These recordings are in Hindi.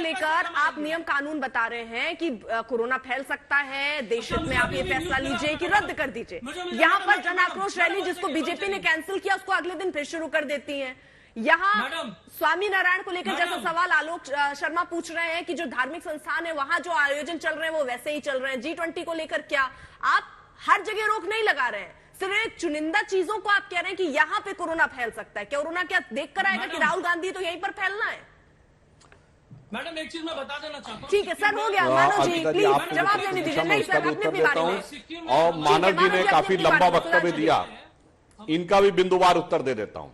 लेकर आप नियम कानून बता रहे हैं कि कोरोना फैल सकता है, देश हित में आप ये फैसला लीजिए कि रद्द कर दीजिए। यहाँ पर जन आक्रोश रैली जिसको बीजेपी ने कैंसिल किया उसको अगले दिन फिर शुरू कर देती है। यहाँ स्वामी नारायण को लेकर जैसा सवाल आलोक शर्मा पूछ रहे हैं कि जो धार्मिक संस्थान है वहां जो आयोजन चल रहे हैं वो वैसे ही चल रहे हैं। G20 को लेकर क्या आप हर जगह रोक नहीं लगा रहे हैं, सिर्फ एक चुनिंदा चीजों को आप कह रहे हैं कि यहां पे कोरोना फैल सकता है। कोरोना क्या देख कर आएगा कि राहुल गांधी तो यहीं पर फैलना है? मैडम एक चीज मैं बता देना चाहता हूँ। ठीक है सर, हो गया। मानव जी प्लीज जवाब देने दीजिए। नहीं सर, अपने अपने बारे में। और मानव जी ने काफी लंबा वक्तव्य दिया, इनका भी बिंदुवार उत्तर दे देता हूं।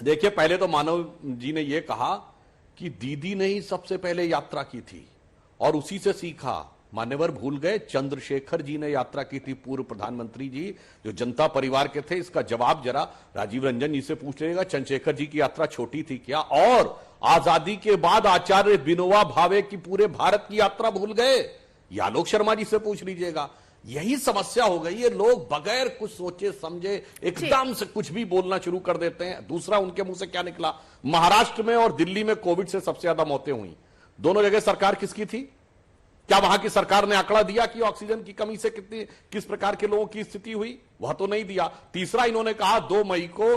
देखिए, पहले तो मानव जी ने यह कहा कि दीदी ने ही सबसे पहले यात्रा की थी और उसी से सीखा। मान्यवर भूल गए, चंद्रशेखर जी ने यात्रा की थी, पूर्व प्रधानमंत्री जी जो जनता परिवार के थे। इसका जवाब जरा राजीव रंजन जी से पूछ लीजिएगा, चंद्रशेखर जी की यात्रा छोटी थी क्या? और आजादी के बाद आचार्य विनोबा भावे की पूरे भारत की यात्रा भूल गए? या आलोक शर्मा जी से पूछ लीजिएगा। यही समस्या हो गई है, लोग बगैर कुछ सोचे समझे एकदम से कुछ भी बोलना शुरू कर देते हैं। दूसरा, उनके मुंह से क्या निकला? महाराष्ट्र में और दिल्ली में कोविड से सबसे ज्यादा मौतें हुई। दोनों जगह सरकार किसकी थी? क्या वहां की सरकार ने आंकड़ा दिया कि ऑक्सीजन की कमी से किस प्रकार के लोगों की स्थिति हुई? वह तो नहीं दिया। तीसरा, इन्होंने कहा 2 मई को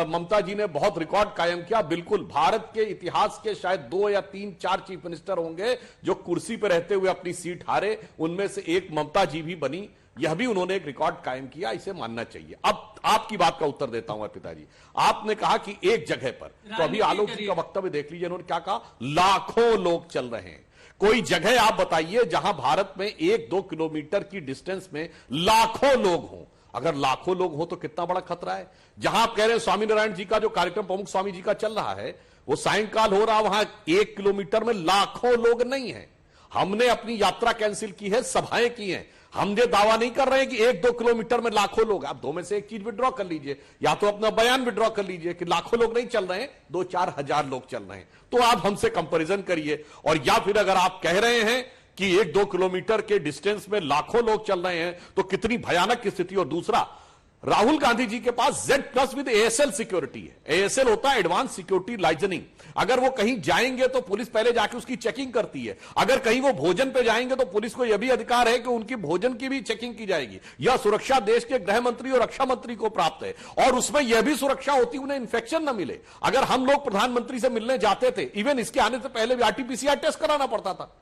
ममता जी ने बहुत रिकॉर्ड कायम किया। बिल्कुल, भारत के इतिहास के शायद 2 या 3 4 चीफ मिनिस्टर होंगे जो कुर्सी पर रहते हुए अपनी सीट हारे, उनमें से एक ममता जी भी बनी। यह भी उन्होंने एक रिकॉर्ड कायम किया, इसे मानना चाहिए। अब आपकी बात का उत्तर देता हूं पिताजी। आपने कहा कि एक जगह पर, तो अभी आलोक जी का वक्तव्य देख लीजिए, उन्होंने क्या कहा? लाखों लोग चल रहे हैं। कोई जगह आप बताइए जहां भारत में 1-2 किलोमीटर की डिस्टेंस में लाखों लोग हों। अगर लाखों लोग हो तो कितना बड़ा खतरा है। जहां आप कह रहे हैं स्वामीनारायण जी का जो कार्यक्रम प्रमुख स्वामी जी का चल रहा है वो सायंकाल हो रहा, वहां 1 किलोमीटर में लाखों लोग नहीं है। हमने अपनी यात्रा कैंसिल की है, सभाएं की हैं। हम ये दावा नहीं कर रहे हैं कि 1-2 किलोमीटर में लाखों लोग। आप दो में से एक चीज विड्रॉ कर लीजिए, या तो अपना बयान विड्रॉ कर लीजिए कि लाखों लोग नहीं चल रहे हैं, 2-4 हजार लोग चल रहे हैं। तो आप हमसे कंपैरिजन करिए। और या फिर अगर आप कह रहे हैं कि 1-2 किलोमीटर के डिस्टेंस में लाखों लोग चल रहे हैं तो कितनी भयानक स्थिति। और दूसरा, राहुल गांधी जी के पास Z+ विद ASL सिक्योरिटी है। ASL होता है एडवांस सिक्योरिटी लाइजनिंग। अगर वो कहीं जाएंगे तो पुलिस पहले जाके उसकी चेकिंग करती है। अगर कहीं वो भोजन पे जाएंगे तो पुलिस को यह भी अधिकार है कि उनकी भोजन की भी चेकिंग की जाएगी। यह सुरक्षा देश के गृह मंत्री और रक्षा मंत्री को प्राप्त है, और उसमें यह भी सुरक्षा होती उन्हें इंफेक्शन न मिले। अगर हम लोग प्रधानमंत्री से मिलने जाते थे, इवन इसके आने से पहले भी RT-PCR टेस्ट कराना पड़ता था।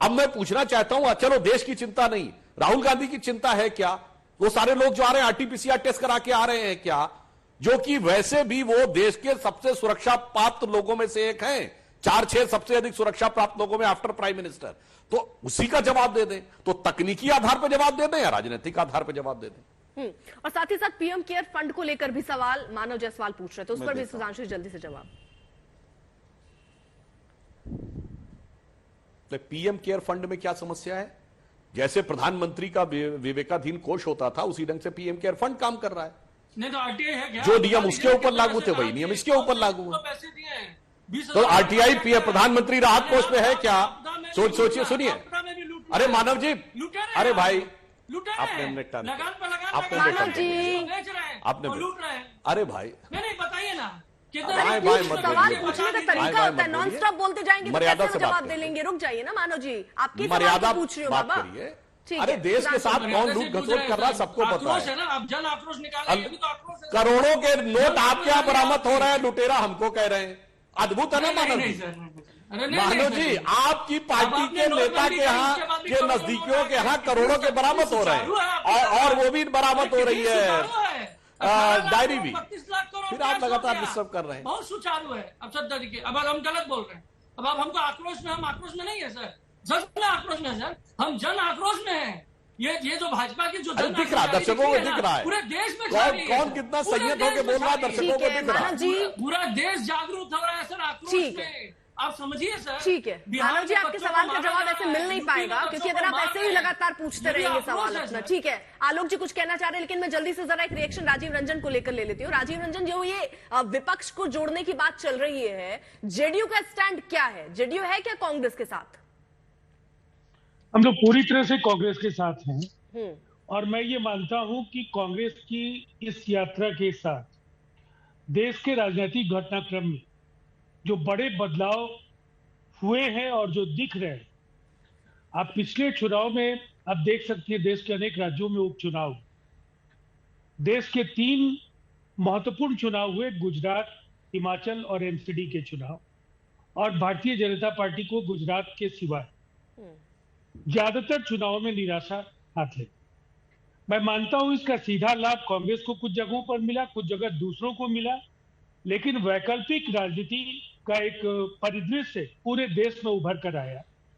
अब मैं पूछना चाहता हूं, चलो देश की चिंता नहीं, राहुल गांधी की चिंता है क्या? वो सारे लोग जो आ रहे हैं RT-PCR टेस्ट करा के आ रहे हैं क्या? जो कि वैसे भी वो देश के सबसे सुरक्षा प्राप्त लोगों में से एक हैं, 4-6 सबसे अधिक सुरक्षा प्राप्त लोगों में आफ्टर प्राइम मिनिस्टर। तो उसी का जवाब दे दें, तो तकनीकी आधार पर जवाब दे दें या राजनीतिक आधार पर जवाब दे दें। और साथ ही साथ PM केयर फंड को लेकर भी सवाल मानव जायसवाल पूछ रहे थे, उस पर भी सुधांशु जल्दी से जवाब। PM केयर फंड में क्या समस्या है? जैसे प्रधानमंत्री का विवेकाधीन कोष होता था, उसी ढंग से PM केयर फंड काम कर रहा है। नहीं तो RTI है क्या? जो नियम उसके ऊपर लागू थे वही नियम इसके ऊपर लागू है। पैसे दिए हैं तो RTI प्रधानमंत्री राहत कोष में है क्या? सोचिए, सुनिए। अरे मानव जी, अरे भाई, आपने मानव जी आपने लूट रहे हैं। अरे भाई, नहीं बताइए ना, सवाल पूछने का तरीका होता है, नॉन स्टॉप बोलते जाएंगे तो कैसे हम जवाब दे लेंगे? रुक जाइए ना मानव जी, आपकी मर्यादा पूछ रही हो बाबा। अरे देश के साथ कौन लूट घसोट कर रहा है सबको पता है ना। अब जन आक्रोश निकालेंगे तो आक्रोश है। करोड़ों के नोट आपके यहाँ बरामद हो रहे हैं, लुटेरा हमको कह रहे हैं। अद्भुत है ना मानव जी? मानव जी, आपकी पार्टी के नेता के यहाँ के नजदीकियों के यहाँ करोड़ों के बरामद हो रहे हैं, और वो भी बरामद हो रही है, डायरी भी। फिर आप लगातार डिस्टर्ब कर रहे हैं। बहुत सुचारू है। अब सर तरीके, अब हम गलत बोल रहे हैं। अब आप हमको आक्रोश में, हम आक्रोश में नहीं है सर, जन आक्रोश में है सर, हम जन आक्रोश में है। ये जो भाजपा की जो दिख रहा है, दर्शकों को दिख रहा है, पूरे देश में कौन कितना संयत होकर बोल रहा है, दर्शकों को दिख रहा है। पूरा देश जागरूक हो रहा है सर आक्रोश में, आप समझिए सर। ठीक है मानव जी, आपके सवाल का जवाब ऐसे मिल नहीं पाएगा, क्योंकि अगर आप ऐसे ही लगातार पूछते रहेंगे सवाल अपना। ठीक है, आलोक जी कुछ कहना चाह रहे हैं, लेकिन मैं जल्दी से जरा एक रिएक्शन राजीव रंजन को लेकर ले लेती हूँ। राजीव रंजन, जो ये विपक्ष को जोड़ने की बात चल रही है, जेडीयू का स्टैंड क्या है? जेडीयू है क्या कांग्रेस के साथ? हम लोग पूरी तरह से कांग्रेस के साथ हैं, और मैं ये मानता हूं कि कांग्रेस की इस यात्रा के साथ देश के राजनीतिक घटनाक्रम में जो बड़े बदलाव हुए हैं और जो दिख रहे हैं, आप पिछले चुनाव में आप देख सकते हैं देश के अनेक राज्यों में उपचुनाव, देश के 3 महत्वपूर्ण चुनाव हुए, गुजरात, हिमाचल और एमसीडी के चुनाव, और भारतीय जनता पार्टी को गुजरात के सिवाय ज्यादातर चुनावों में निराशा हाथ लगी। मैं मानता हूं इसका सीधा लाभ कांग्रेस को कुछ जगहों पर मिला, कुछ जगह दूसरों को मिला, लेकिन वैकल्पिक राजनीति का एक परिदृश्य पूरे देश में उभर कर आया